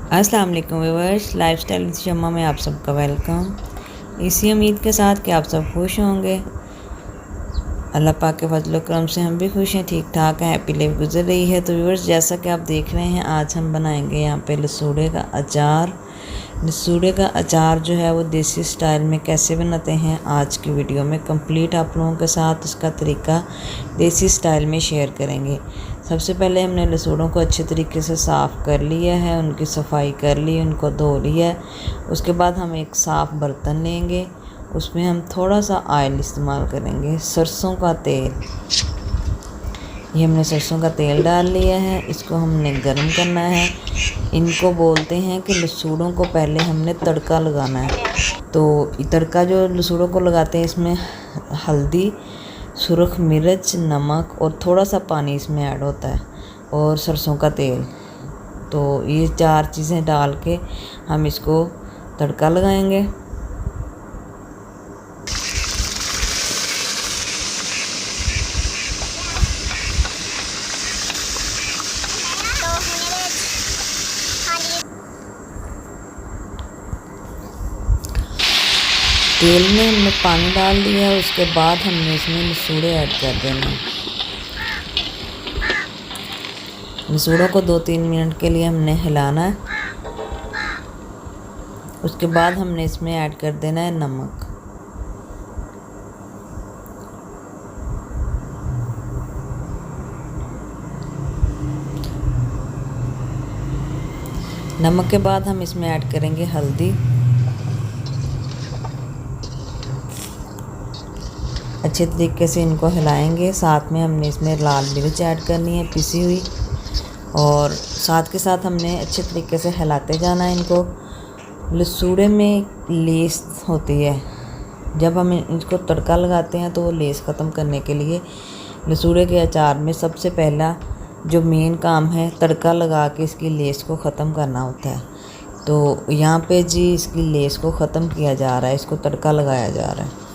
अस्सलाम वालेकुम viewers, lifestyle with शम्मा में आप सबका वेलकम। इसी उम्मीद के साथ कि आप सब खुश होंगे। अल्लाह पाक के फजल करम से हम भी खुश हैं, ठीक ठाक हैं, हैप्पी लाइफ गुजर रही है। तो व्यूअर्स, जैसा कि आप देख रहे हैं, आज हम बनाएंगे यहाँ पे लसूड़े का अचार। लसूड़े का अचार जो है वो देसी स्टाइल में कैसे बनाते हैं, आज की वीडियो में कंप्लीट आप लोगों के साथ उसका तरीका देसी स्टाइल में शेयर करेंगे। सबसे पहले हमने लसूड़ों को अच्छे तरीके से साफ़ कर लिया है, उनकी सफाई कर ली, उनको धो लिया है। उसके बाद हम एक साफ़ बर्तन लेंगे, उसमें हम थोड़ा सा ऑयल इस्तेमाल करेंगे, सरसों का तेल। ये हमने सरसों का तेल डाल लिया है, इसको हमने गर्म करना है। इनको बोलते हैं कि लसूड़ों को पहले हमने तड़का लगाना है। तो तड़का जो लसूड़ों को लगाते हैं, इसमें हल्दी, सुरख मिर्च, नमक और थोड़ा सा पानी इसमें ऐड होता है, और सरसों का तेल। तो ये 4 चीज़ें डाल के हम इसको तड़का लगाएंगे। तेल में हमने पानी डाल दिया है, उसके बाद हमने इसमें लसूड़े ऐड कर देना। लसूड़ों को 2-3 मिनट के लिए हमने हिलाना है। उसके बाद हमने इसमें ऐड कर देना है नमक। नमक के बाद हम इसमें ऐड करेंगे हल्दी। अच्छे तरीके से इनको हिलाएंगे। साथ में हमने इसमें लाल मिर्च ऐड करनी है पिसी हुई, और साथ के साथ हमने अच्छे तरीके से हिलाते जाना है इनको। लसूड़े में लेस होती है, जब हम इसको तड़का लगाते हैं तो वो लेस ख़त्म करने के लिए लसूड़े के अचार में सबसे पहला जो मेन काम है, तड़का लगा के इसकी लेस को ख़त्म करना होता है। तो यहाँ पे जी इसकी लेस को ख़त्म किया जा रहा है, इसको तड़का लगाया जा रहा है।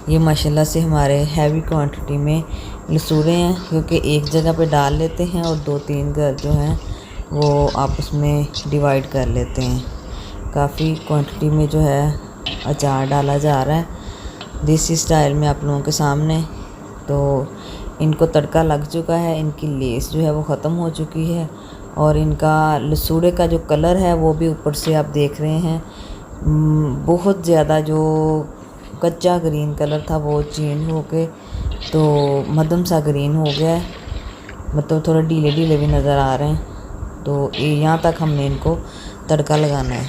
ये माशाल्लाह से हमारे हैवी क्वांटिटी में लसूड़े हैं, क्योंकि एक जगह पे डाल लेते हैं और 2-3 घर जो हैं वो आपस में डिवाइड कर लेते हैं। काफ़ी क्वांटिटी में जो है अचार डाला जा रहा है देसी स्टाइल में आप लोगों के सामने। तो इनको तड़का लग चुका है, इनकी लेस जो है वो ख़त्म हो चुकी है, और इनका लसूड़े का जो कलर है वो भी ऊपर से आप देख रहे हैं बहुत ज़्यादा जो कच्चा ग्रीन कलर था वो चेंज होके तो मध्यम सा ग्रीन हो गया है, मतलब थोड़ा ढीले ढीले भी नज़र आ रहे हैं। तो यहाँ तक हमने इनको तड़का लगाना है।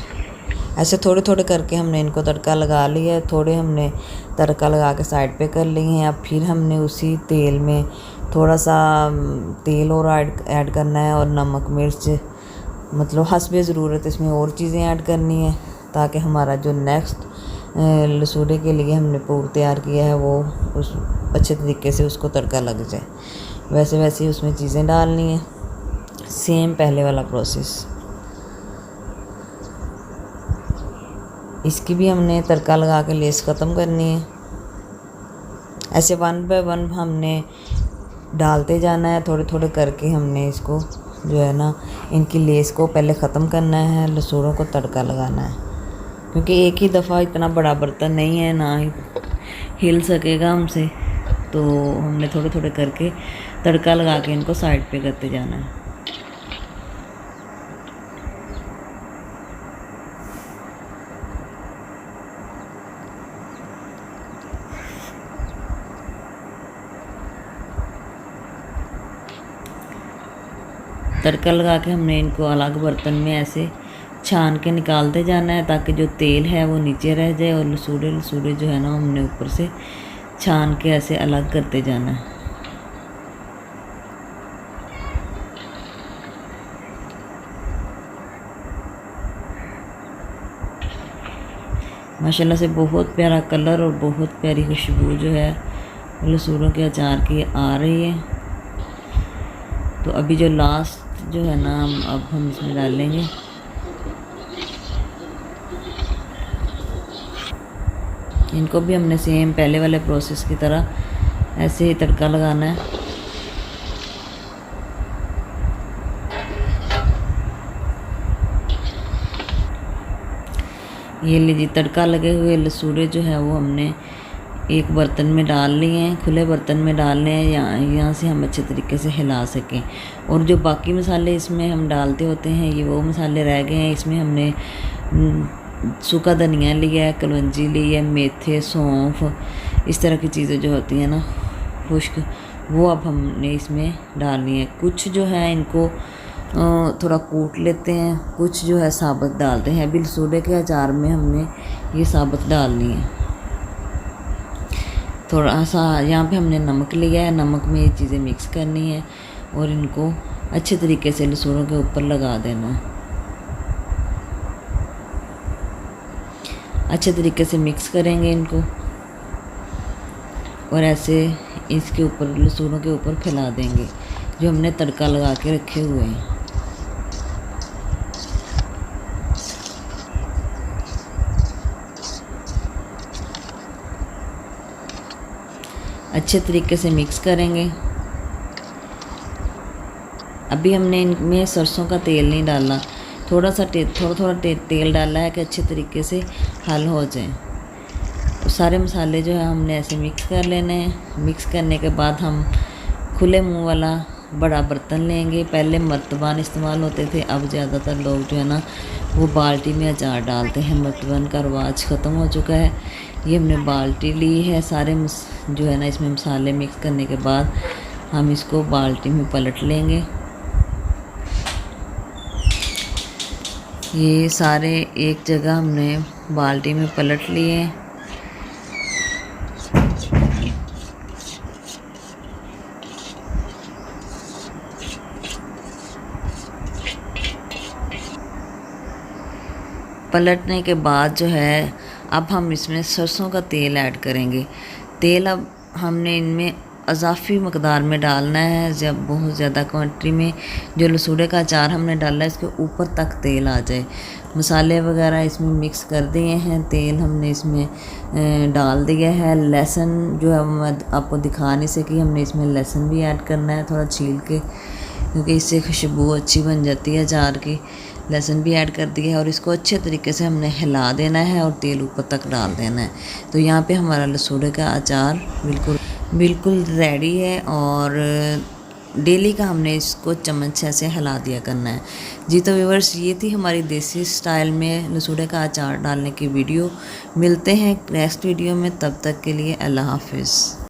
ऐसे थोड़े थोड़े करके हमने इनको तड़का लगा लिया है। थोड़े हमने तड़का लगा के साइड पे कर लिए हैं। अब फिर हमने उसी तेल में थोड़ा सा तेल और ऐड करना है, और नमक मिर्च, मतलब हस्बे ज़रूरत इसमें और चीज़ें ऐड करनी है, ताकि हमारा जो नेक्स्ट लसूड़े के लिए हमने पूर तैयार किया है वो उस अच्छे तरीके से उसको तड़का लग जाए। वैसे वैसे ही उसमें चीज़ें डालनी है, सेम पहले वाला प्रोसेस। इसकी भी हमने तड़का लगा के लेस ख़त्म करनी है। ऐसे 1 बाय 1 हमने डालते जाना है, थोड़े थोड़े करके हमने इसको जो है ना इनकी लेस को पहले ख़त्म करना है, लसूड़ों को तड़का लगाना है। क्योंकि एक ही दफ़ा इतना बड़ा बर्तन नहीं है, ना ही हिल सकेगा हमसे, तो हमने थोड़े थोड़े करके तड़का लगा के इनको साइड पे करते जाना है। तड़का लगा के हमने इनको अलग बर्तन में ऐसे छान के निकालते जाना है, ताकि जो तेल है वो नीचे रह जाए, और लसूड़े जो है ना हमने ऊपर से छान के ऐसे अलग करते जाना है। माशाल्लाह से बहुत प्यारा कलर और बहुत प्यारी खुशबू जो है लसूड़ों के अचार की आ रही है। तो अभी जो लास्ट जो है ना अब हम इसमें डालेंगे इनको भी हमने सेम पहले वाले प्रोसेस की तरह ऐसे ही तड़का लगाना है। ये लीजिए तड़का लगे हुए लसूड़े जो है वो हमने एक बर्तन में डाल लिए हैं, खुले बर्तन में डालने हैं, यहाँ से हम अच्छे तरीके से हिला सकें। और जो बाकी मसाले इसमें हम डालते होते हैं ये वो मसाले रह गए हैं। इसमें हमने सूखा धनिया लिया है, कलौंजी ली है, मेथे, सौंफ, इस तरह की चीज़ें जो होती हैं ना खुश्क, वो अब हमने इसमें डालनी है। कुछ जो है इनको थोड़ा कूट लेते हैं, कुछ जो है साबुत डालते हैं। अभी लसूड़े के अचार में हमने ये साबुत डालनी है। थोड़ा सा यहाँ पे हमने नमक लिया है, नमक में ये चीज़ें मिक्स करनी है और इनको अच्छे तरीके से लसूड़ों के ऊपर लगा देना है। अच्छे तरीके से मिक्स करेंगे इनको और ऐसे इसके ऊपर लसूड़ों के ऊपर फैला देंगे जो हमने तड़का लगा के रखे हुए हैं। अच्छे तरीके से मिक्स करेंगे। अभी हमने इनमें सरसों का तेल नहीं डाला, थोड़ा थोड़ा तेल डाला है कि अच्छे तरीके से हल हो जाए। सारे मसाले जो है हमने ऐसे मिक्स कर लेने हैं। मिक्स करने के बाद हम खुले मुंह वाला बड़ा बर्तन लेंगे। पहले मर्तबान इस्तेमाल होते थे, अब ज़्यादातर लोग जो है ना वो बाल्टी में अचार डालते हैं। मर्तबान का रिवाज ख़त्म हो चुका है। ये हमने बाल्टी ली है। सारे जो है ना इसमें मसाले मिक्स करने के बाद हम इसको बाल्टी में पलट लेंगे। ये सारे एक जगह हमने बाल्टी में पलट लिए। पलटने के बाद जो है अब हम इसमें सरसों का तेल ऐड करेंगे। तेल अब हमने इनमें अज़ाफ़ी मकदार में डालना है। जब बहुत ज़्यादा क्वांटिटी में जो लसूड़े का अचार हमने डाला है इसके ऊपर तक तेल आ जाए। मसाले वगैरह इसमें मिक्स कर दिए हैं, तेल हमने इसमें डाल दिया है। लहसुन जो है मैं आपको दिखा नहीं सकी, हमने इसमें लहसुन भी ऐड करना है थोड़ा छील के, क्योंकि इससे खुशबू अच्छी बन जाती है अचार की। लहसुन भी ऐड कर दिया है और इसको अच्छे तरीके से हमने हिला देना है और तेल ऊपर तक डाल देना है। तो यहाँ पे हमारा लसूड़े का अचार बिल्कुल रेडी है और डेली का हमने इसको चम्मच से ऐसे हिला दिया करना है जी। तो व्यूअर्स ये थी हमारी देसी स्टाइल में लसूड़े का अचार डालने की वीडियो। मिलते हैं नेक्स्ट वीडियो में, तब तक के लिए अल्लाह हाफिज़।